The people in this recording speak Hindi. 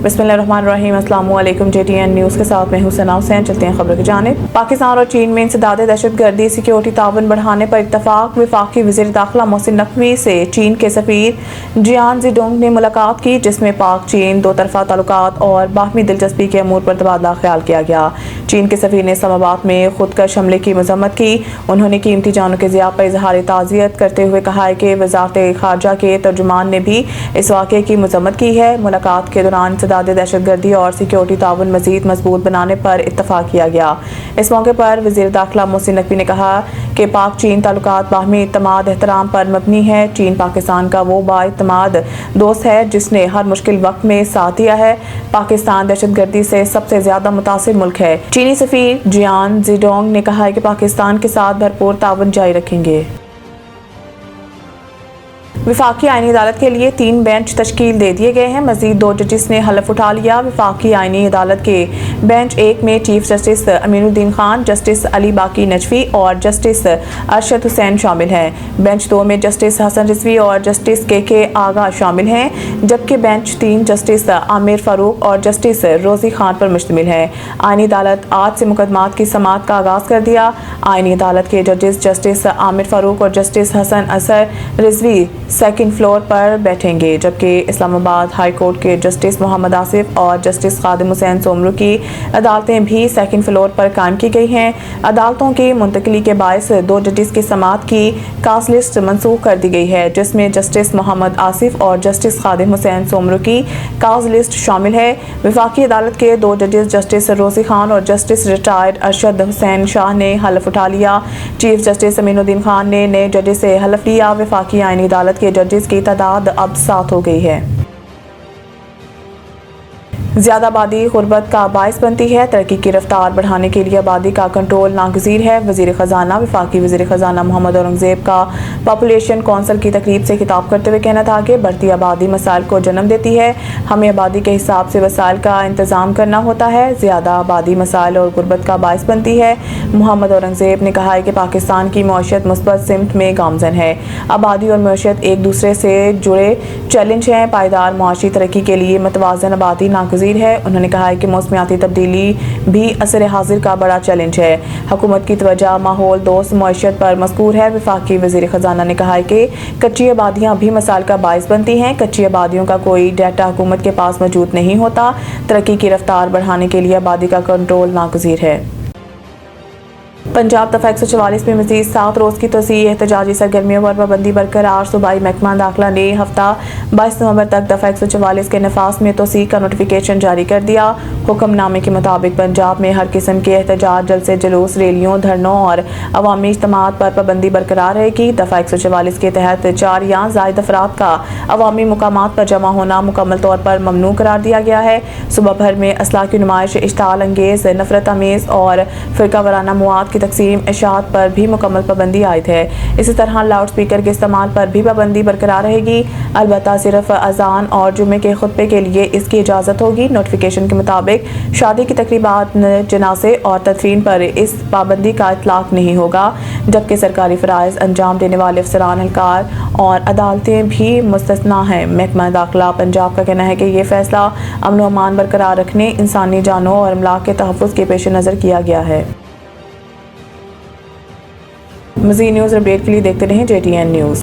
बिस्मिल्लाहिर्रहमानिर्रहीम। अस्सलाम वालेकुम। JTN न्यूज़ के साथ मैं हूं सना हुसैन। चलते हैं खबर की जानिब। पाकिस्तान और चीन में इंसदाद दहशतगर्दी सिक्योरिटी ताउन बढ़ाने पर इत्तफाक। वफाकी वज़ीर दाखिला मोहसिन नकवी से चीन के सफ़ीर जियान ज़िडोंग ने मुलाकात की, जिसमें पाक चीन दो तरफ़ा ताल्लुकात और बाहमी दिलचस्पी के अमूर पर तबादला ख्याल किया गया। चीन के सफ़ीर ने इस्लामाबाद में खुदकश हमले की मज़म्मत की। उन्होंने कीमती जानों के ज़िया पर इजहार ताज़ियत करते हुए कहा है कि वज़ारत ख़ारजा के तर्जुमान ने भी इस वाक़े की मज़म्मत की है। मुलाकात के दौरान इंसदाद दहशतगर्दी और सिक्योरिटी ताउन मज़ीद मजबूत बनाने पर इत्तफाक किया गया। इस मौके पर वज़ीर दाखिला मोहसिन नकवी ने कहा कि पाक चीन ताल्लुकात बाहमी इत्तमाद एहतराम पर मबनी है। चीन पाकिस्तान का वो बाइत्तमाद दोस्त है जिसने हर मुश्किल वक्त में साथ दिया है। पाकिस्तान दहशतगर्दी से सबसे ज्यादा मुतासिर मुल्क है। चीनी सफ़ीर जियान ज़िडोंग ने कहा है कि पाकिस्तान के साथ भरपूर ताउन जारी रखेंगे। वफाकी आईनी अदालत के लिए 3 बेंच तश्कील दे दिए गए हैं। मजीद 2 जजिस ने हलफ उठा लिया। वफाकी आईनी अदालत के बेंच 1 में chief justice Aminuddin Khan, justice Ali बाकी नजफी और जस्टिस अरशद हुसैन शामिल हैं। बेंच 2 में जस्टिस हसन रिजवी और जस्टिस के आगा शामिल हैं, जबकि बेंच 3 जस्टिस आमिर फारूक और जस्टिस रोजी खान पर मुश्तमिल है। आईनी अदालत आज से मुकदमात की समाअत का आगाज कर दिया। आईनी अदालत के जजेस जस्टिस आमिर फारूक और जस्टिस हसन असर रिजवी सेकंड फ्लोर पर बैठेंगे, जबकि इस्लामाबाद हाई कोर्ट के जस्टिस मोहम्मद आसिफ और जस्टिस खादिम हुसैन सोमरू की अदालतें भी सेकंड फ्लोर पर कायम की गई हैं। अदालतों की मुंतकली के बायस 2 जजेस की समाअत की कास्ट लिस्ट मनसूख कर दी गई है, जिसमें जस्टिस मोहम्मद आसिफ और जस्टिस खादिम हुसैन सोमरू की कास्ट लिस्ट शामिल है। वफाकी अदालत के 2 जजेस जस्टिस रोजी खान और जस्टिस रिटायर्ड अरशद हुसैन शाह ने हलफ उठा लिया। चीफ जस्टिस अमीनुद्दीन खान ने नए जजेस से हलफ लिया। वफाकी आईनी अदालत के जजेस की तादाद अब 7 हो गई है। ज़्यादा आबादी गुर्बत का बायस बनती है। तरक्की की रफ्तार बढ़ाने के लिए आबादी का कंट्रोल नागज़ीर है। वज़ीर ख़जाना वफाकी वज़ीर ख़जाना मोहम्मद औरंगज़ेब का पॉपुलेशन कौंसिल की तकरीब से खिताब करते हुए कहना था कि बढ़ती आबादी मसाइल को जन्म देती है। हमें आबादी के हिसाब से वसाइल का इंतज़ाम करना होता है। ज़्यादा आबादी मसाइल और गुर्बत का बायस बनती है। मोहम्मद औरंगज़ेब ने कहा है कि पाकिस्तान की मईशत मुस्बत सिमत में गामज़न है। आबादी और मईशत एक दूसरे से जुड़े चैलेंज हैं। पायदार मुआशी तरक्की के लिए मतवाज़न आबादी नागज़ीर है। उन्होंने कहा है कि मौसमियाती तब्दीली भी असर हाजिर का बड़ा चैलेंज है। हुकूमत की तवज्जो माहौल दोस्त मईशत पर मज़कूर है। वफाकी वज़ीर ख़जाना ने कहा है कि कच्ची आबादियाँ भी मसाइल का बायस बनती हैं। कच्ची आबादियों का कोई डाटा हुकूमत के पास मौजूद नहीं होता। तरक्की की रफ्तार बढ़ाने के लिए आबादी का कंट्रोल नागज़ीर है। पंजाब दफ़ा 144 में मज़ीद 7 रोज़ की तोसी एहतजाजी सरगर्मियों पर पाबंदी बरकरार। सूबाई महकमा दाखिला ने हफ्ता 22 नवंबर तक दफ़ा 144 के नफाज में तोसी का नोटिफिकेशन जारी कर दिया। हुक्मनामे के मुताबिक पंजाब में हर किस्म के एहतजाज, जलसे जुलूस, रैलियों, धरनों और अवामी इज्तिमात पर पाबंदी बरकरार रहेगी। दफ़ा 144 के तहत 4 या ज़ायद अफराद का अवामी मुकामात पर जमा होना मुकम्मल तौर पर ममनू करार दिया गया है। सुबह भर में असलाह की नुमाइश, इश्ताल अंगेज़, नफरत आमेज़ और फ़िरका वाराना मवाद की तकसीम, इशाअत पर भी मुकम्मल पाबंदी आयद है। इसी तरह लाउड स्पीकर के इस्तेमाल पर भी पाबंदी बरकरार रहेगी। अलबत्ता सिर्फ अजान और जुमे के खुतबे के लिए इसकी इजाज़त होगी। नोटिफिकेशन के मुताबिक शादी की तकरीबात, जनाजे और तदफीन पर इस पाबंदी का इतलाक नहीं होगा, जबकि सरकारी फ़राइज़ अंजाम देने वाले अफसरान, एहलकार और अदालतें भी मुस्तस्ना हैं। महकमा दाखिला पंजाब का कहना है कि यह फैसला अमन व अमान बरकरार रखने, इंसानी जानों और अमलाक के तहफ़्फ़ुज़ के पेश नज़र किया गया है। मज़ीद न्यूज़ अपडेट के लिए देखते रहें JTN न्यूज़।